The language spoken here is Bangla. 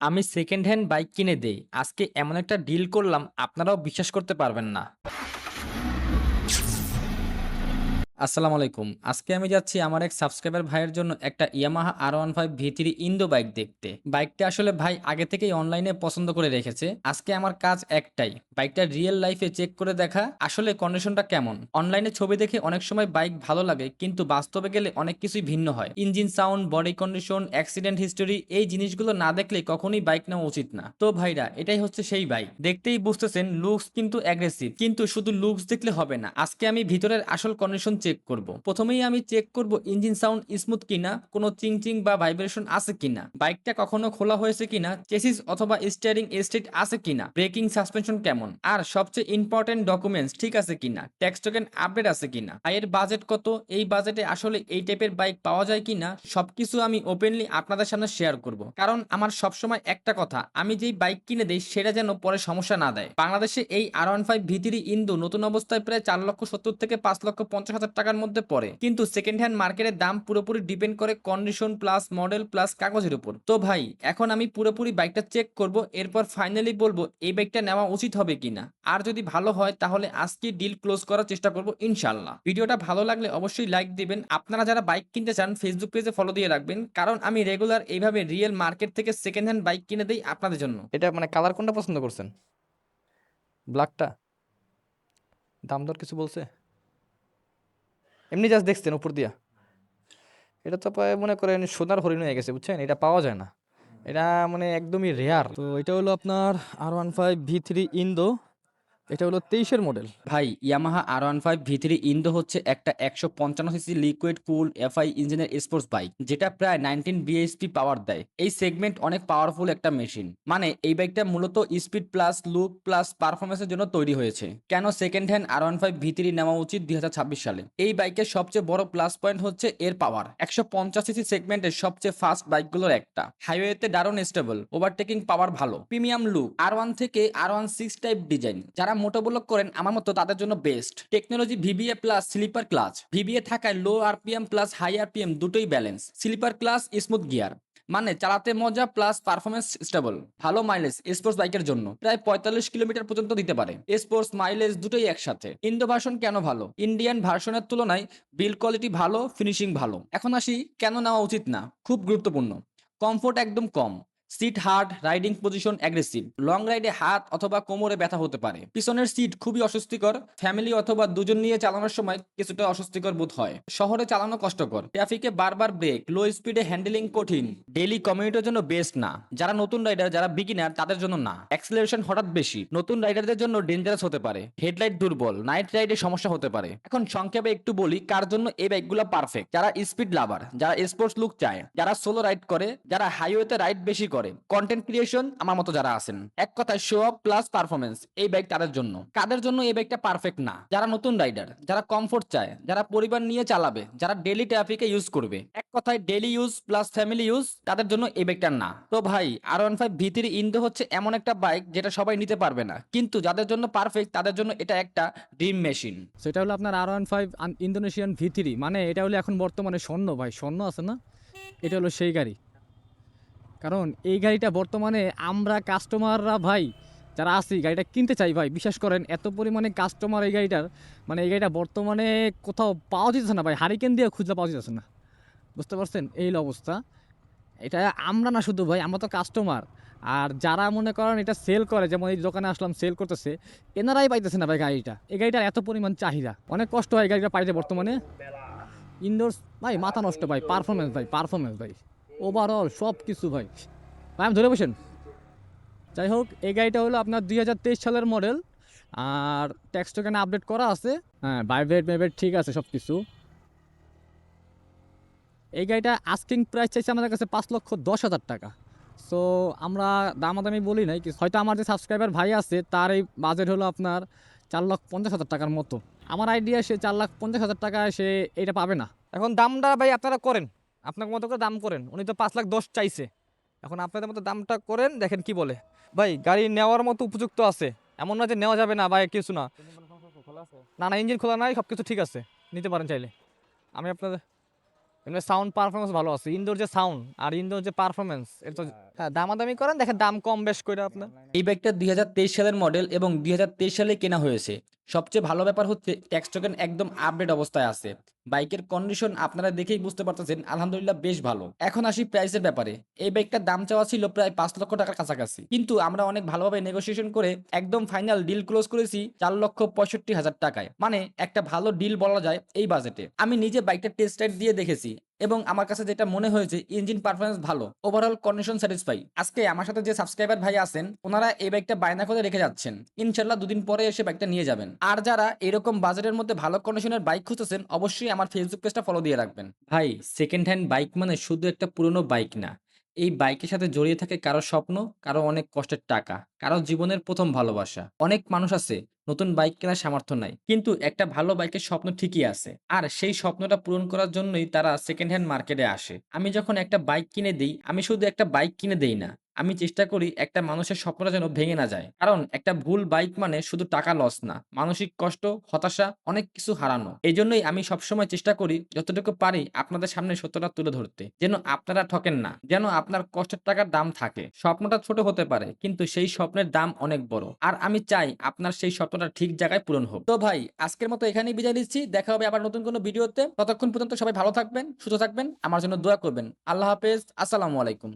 আমি সেকেন্ড হ্যান্ড বাইক কিনে দেই। আজকে এমন একটা ডিল করলাম আপনারাও বিশ্বাস করতে পারবেন না। আসসালামু আলাইকুম। আজকে আমি যাচ্ছি আমার এক সাবস্ক্রাইবার ভাইয়ের জন্য একটা Yamaha R15 V3 Indo bike দেখতে। বাইকটা আসলে ভাই আগে থেকেই অনলাইনে পছন্দ করে রেখেছে। আজকে আমার কাজ একটাই, বাইকটা রিয়েল লাইফে চেক করে দেখা আসলে কন্ডিশনটা কেমন। অনলাইনে ছবি দেখে অনেক সময় বাইক ভালো লাগে, কিন্তু বাস্তবে গেলে অনেক কিছুই ভিন্ন হয়। Engine sound, body condition, accident history, এই জিনিসগুলো না দেখলে কখনোই বাইক নেওয়া উচিত না। তো ভাইরা, এটাই হচ্ছে সেই বাইক। দেখতেই বুঝতেছেন লুকস কিন্তু অ্যাগ্রেসিভ, কিন্তু শুধু লুকস দেখলে হবে না। আজকে আমি ভিতরের আসল কন্ডিশন চেক করব। প্রথমেই আমি চেক করব ইঞ্জিন সাউন্ড স্মুথ কিনা, কোনো চিং বা ভাইব্রেশন আছে কিনা, বাইকটা কখনো খোলা হয়েছে কিনা, চেসিস অথবা স্টিয়ারিং স্ট্রেট আছে কিনা, ব্রেকিং সাসপেনশন কেমন, আর সবচেয়ে ইম্পর্টেন্ট ডকুমেন্টস ঠিক আছে কিনা, ট্যাক্স টোকেন আপডেট আছে কিনা, এর বাজেট কত, এই বাজেটে আসলে এই টাইপের বাইক পাওয়া যায় কিনা, সবকিছু আমি ওপেনলি আপনাদের সামনে শেয়ার করব। কারণ আমার সবসময় একটা কথা, আমি যেই বাইক কিনে দেই সেটা যেন পরে সমস্যা না দেয়। বাংলাদেশে এই R15 V3 ইন্দু নতুন অবস্থায় প্রায় 4,70,000 থেকে 5,50,000 টাকার মধ্যে পড়ে, কিন্তু সেকেন্ড হ্যান্ড মার্কেটের দাম পুরোপুরি ডিপেন্ড করে কন্ডিশন প্লাস মডেল প্লাস কাগজের উপর। তো ভাই, এখন আমি পুরোপুরি বাইকটা চেক করব, এরপর ফাইনালি বলবো এই বাইকটা নেওয়া উচিত হবে কিনা। আর যদি ভালো হয় তাহলে আজকে ডিল ক্লোজ করার চেষ্টা করব ইনশাল্লাহ। ভিডিওটা ভালো লাগলে অবশ্যই লাইক দিবেন। আপনারা যারা বাইক কিনতে চান ফেসবুক পেজে ফলো দিয়ে রাখবেন, কারণ আমি রেগুলার এইভাবে রিয়েল মার্কেট থেকে সেকেন্ড হ্যান্ড বাইক কিনে দেই আপনাদের জন্য। এটা মানে কালার কোনটা পছন্দ করছেন? ব্ল্যাকটা? দাম দর কিছু বলছে? এমনি জাস্ট দেখছেন উপর দিয়া? এটা তো প্রায় মনে করেন সোনার হরিণ হয়ে গেছে, বুঝছেন? এটা পাওয়া যায় না, এটা মানে একদমই রেয়ার। তো এটা হলো আপনার R15 V3 ইন্দো, এটা হলো 23-এর মডেল। ভাই, ইয়ামাহা R15 V3 ইন্দো হচ্ছে একটা 155 সিসি লিকুইড কুল এফআই ইঞ্জিনের স্পোর্টস বাইক, যেটা প্রায় 19 বিএইচপি পাওয়ার দেয়। এই সেগমেন্ট অনেক পাওয়ারফুল একটা মেশিন। মানে এই বাইকটা মূলত স্পিড প্লাস লুক প্লাস পারফরমেন্সের জন্য তৈরি হয়েছে। কেন সেকেন্ড হ্যান্ড R15 V3 নেওয়া উচিত 2026 সালে? এই বাইকের সবচেয়ে বড় প্লাস পয়েন্ট হচ্ছে এর পাওয়ার। 150 সিসি সেগমেন্টের সবচেয়ে ফাস্ট বাইকগুলোর একটা। হাইওয়েতে দারুণ স্টেবল, ওভারটেকিং পাওয়ার ভালো, প্রিমিয়াম লুক, R1 থেকে R16 টাইপ ডিজাইন। যারা মোটোব্লক করেন আমার মতো তাদের জন্য best. Technology VBA plus slipper clutch. VBA থাকায় low RPM plus high RPM দুটোই balance. Slipper class smooth gear, মানে চালাতে মজা প্লাস পারফরমেন্স স্টেবল। ভালো মাইলেজ স্পোর্টস বাইকের জন্য প্রায় 45 কিলোমিটার পর্যন্ত দিতে পারে। স্পোর্টস মাইলেজ দুটোই একসাথে। ইন্দো ভার্সন কেন ভালো? ইন্ডিয়ান ভার্সনের তুলনায় বিল্ড কোয়ালিটি ভালো, ফিনিশিং ভালো। এখন আসি কেন নেওয়া উচিত না। খুব গুরুত্বপূর্ণ, কমফোর্ট একদম কম, seat hard, riding position aggressive, long রাইডে হাত অথবা কোমরে ব্যথা হতে পারে। পিছনের সিট খুবই অস্বস্তিকর, ফ্যামিলি অথবা দুজন নিয়ে চালানোর সময় কিছুটা অস্বস্তিকর বোধ হয়। শহরে চালানো কষ্টকর, ট্রাফিকে বারবার ব্রেক, লো স্পিডে হ্যান্ডেলিং কঠিন। ডেইলি কমিউটের জন্য বেস্ট না। যারা নতুন রাইডার, যারা বিগিনার তাদের জন্য না। অ্যাক্সিলারেশন হঠাৎ বেশি, নতুন রাইডারদের জন্য ডেঞ্জারাস হতে পারে। হেডলাইট দুর্বল, নাইট রাইডে সমস্যা হতে পারে। এখন সংক্ষেপে একটু বলি কার জন্য এই বাইকগুলো পারফেক্ট। যারা স্পিড লাভার, যারা স্পোর্টস লুক চায়, যারা সোলো রাইড করে, যারা হাইওয়েতে রাইড বেশি করে, কন্টেন্ট ক্রিয়েশন আমার মতো যারা আছেন, এক কথায় শো অফ প্লাস পারফরমেন্স, এই বাইক তাদের জন্য। কাদের জন্য এই বাইকটা পারফেক্ট না? যারা নতুন রাইডার, যারা কমফোর্ট চায়, যারা পরিবার নিয়ে চালাবে, যারা ডেইলি ট্রাফিকে ইউজ করবে, এক কথায় daily use plus family use, তাদের জন্য এই বাইকটা না। তো ভাই, R15 V3 ইন্দো হচ্ছে এমন একটা বাইক যেটা সবাই নিতে পারবে না, কিন্তু যাদের জন্য পারফেক্ট তাদের জন্য এটা একটা ড্রিম মেশিন। সেটা হলো আপনার R15 ইন্দোনেশিয়ান V3, মানে এটা হলো এখন বর্তমানে স্বর্ণ ভাই, স্বর্ণ আছে না, এটা হলো সেই গাড়ি। কারণ এই গাড়িটা বর্তমানে আমরা কাস্টমাররা ভাই যারা আছি গাড়িটা কিনতে চাই ভাই, বিশ্বাস করেন এত পরিমাণে কাস্টমার এই গাড়িটার, মানে এই গাড়িটা বর্তমানে কোথাও পাওয়া যেতেছে না ভাই, হারিকেন দিয়ে খুঁজলে পাওয়া যেতেছে না, বুঝতে পারছেন এই হলো অবস্থা। এটা আমরা না শুধু ভাই, আমরা তো কাস্টমার, আর যারা মনে করেন এটা সেল করে, যেমন এই দোকানে আসলাম সেল করতেছে, এনারাই পাইতেছে না ভাই গাড়িটা। এই গাড়িটার এত পরিমাণ চাহিদা, অনেক কষ্ট হয় এই গাড়িটা পাইতে বর্তমানে। ইনডোর্স ভাই মাথা নষ্ট ভাই, পারফরমেন্স ভাই, পারফরমেন্স ভাই, ওভারঅল সব কিছু ভাই। ভাই আমি ধরে বসেন। যাই হোক, এই গাড়িটা হলো আপনার 2023 সালের মডেল, আর ট্যাক্স টোকেন আপডেট করা আছে, হ্যাঁ ভাইব্রেট মেব্রেট ঠিক আছে সব কিছু। এই গাড়িটা আস্কিং প্রাইস চাইছে আমাদের কাছে 5,10,000 টাকা। সো আমরা দামাদামি বলি নাই কিছু, হয়তো আমার যে সাবস্ক্রাইবার ভাই আছে তার এই বাজেট হলো আপনার 4,50,000 টাকার মতো। আমার আইডিয়া সে 4,50,000 টাকায় সে এটা পাবে না। এখন দামটা ভাই আপনারা করেন, আপনার মতো করে দাম করেন। উনি তো 5,10,000 চাইছে, এখন আপনাদের মতো দামটা করেন, দেখেন কি বলে। ভাই গাড়ি নেওয়ার মতো উপযুক্ত আছে, এমন না যে নেওয়া যাবে না ভাই, কিছু না। না না, ইঞ্জিন খোলা নাই, সব কিছু ঠিক আছে, নিতে পারেন চাইলে। আমি আপনাদের এমনি সাউন্ড পারফরমেন্স ভালো আছে, ইনডোর যে সাউন্ড আর ইনডোর যে পারফরমেন্স, এটা তো হ্যাঁ, দামাদামি করেন, দেখেন দাম কম বেশ করে আপনার। এই বাইকটা 2023 সালের মডেল এবং 2023 সালে কেনা হয়েছে। সবচেয়ে ভালো ব্যাপার হচ্ছে ট্যাক্স টোকেন একদম আপডেট অবস্থায় আছে। বাইকের কন্ডিশন আপনারা দেখেই বুঝতে পারতেছেন, আলহামদুলিল্লাহ বেশ ভালো। এখন আসি প্রাইসের ব্যাপারে। এই বাইকটার দাম চাওয়া ছিল প্রায় 5 লক্ষ টাকার কাছাকাছি, কিন্তু আমরা অনেক ভালোভাবে নেগোসিয়েশন করে একদম ফাইনাল ডিল ক্লোজ করেছি 4,65,000 টাকায়। মানে একটা ভালো ডিল বলা যায় এই বাজেটে। আমি নিজে বাইকটা টেস্ট রাইড দিয়ে দেখেছি এবং আমার কাছে যেটা মনে হয়েছে ইঞ্জিন পারফরমেন্স ভালো, ওভারঅল কন্ডিশন স্যাটিসফাই। আজকে আমার সাথে যে সাবস্ক্রাইবার ভাই আছেন ওনারা এই বাইকটা বায়না করে রেখে যাচ্ছেন, ইনশাল্লাহ দুদিন পরে এসে বাইকটা নিয়ে যাবেন। আর যারা এরকম বাজেটের মধ্যে ভালো কন্ডিশনের বাইক খুঁজতেছেন অবশ্যই আমার ফেসবুক পেজটা ফলো দিয়ে রাখবেন। ভাই, সেকেন্ড হ্যান্ড বাইক মানে শুধু একটা পুরনো বাইক না, এই বাইকের সাথে জড়িয়ে থাকে কারো স্বপ্ন, কারো অনেক কষ্টের টাকা, কারো জীবনের প্রথম ভালোবাসা। অনেক মানুষ আছে নতুন বাইক কেনার সামর্থ্য নাই, কিন্তু একটা ভালো বাইকের স্বপ্ন ঠিকই আছে, আর সেই স্বপ্নটা পূরণ করার জন্যই তারা সেকেন্ড হ্যান্ড মার্কেটে আসে। আমি যখন একটা বাইক কিনে দিই, আমি শুধু একটা বাইক কিনে দেই না, আমি চেষ্টা করি একটা মানুষের স্বপ্নটা যেন ভেঙে না যায়। কারণ একটা ভুল বাইক মানে শুধু টাকা লস না, মানসিক কষ্ট, হতাশা, অনেক কিছু হারানো। এই জন্যই আমি সবসময় চেষ্টা করি যতটুকু পারি আপনাদের সামনে সত্যটা তুলে ধরতে, যেন আপনারা ঠকেন না, যেন আপনার কষ্টের টাকার দাম থাকে। স্বপ্নটা ছোট হতে পারে কিন্তু সেই স্বপ্নের দাম অনেক বড়, আর আমি চাই আপনার সেই স্বপ্নটা ঠিক জায়গায় পূরণ হোক। তো ভাই, আজকের মতো এখানেই বিদায় নিচ্ছি, দেখা হবে আবার নতুন কোনো ভিডিওতে। ততক্ষণ পর্যন্ত সবাই ভালো থাকবেন, সুস্থ থাকবেন, আমার জন্য দোয়া করবেন। আল্লাহ হাফেজ, আসসালামু আলাইকুম।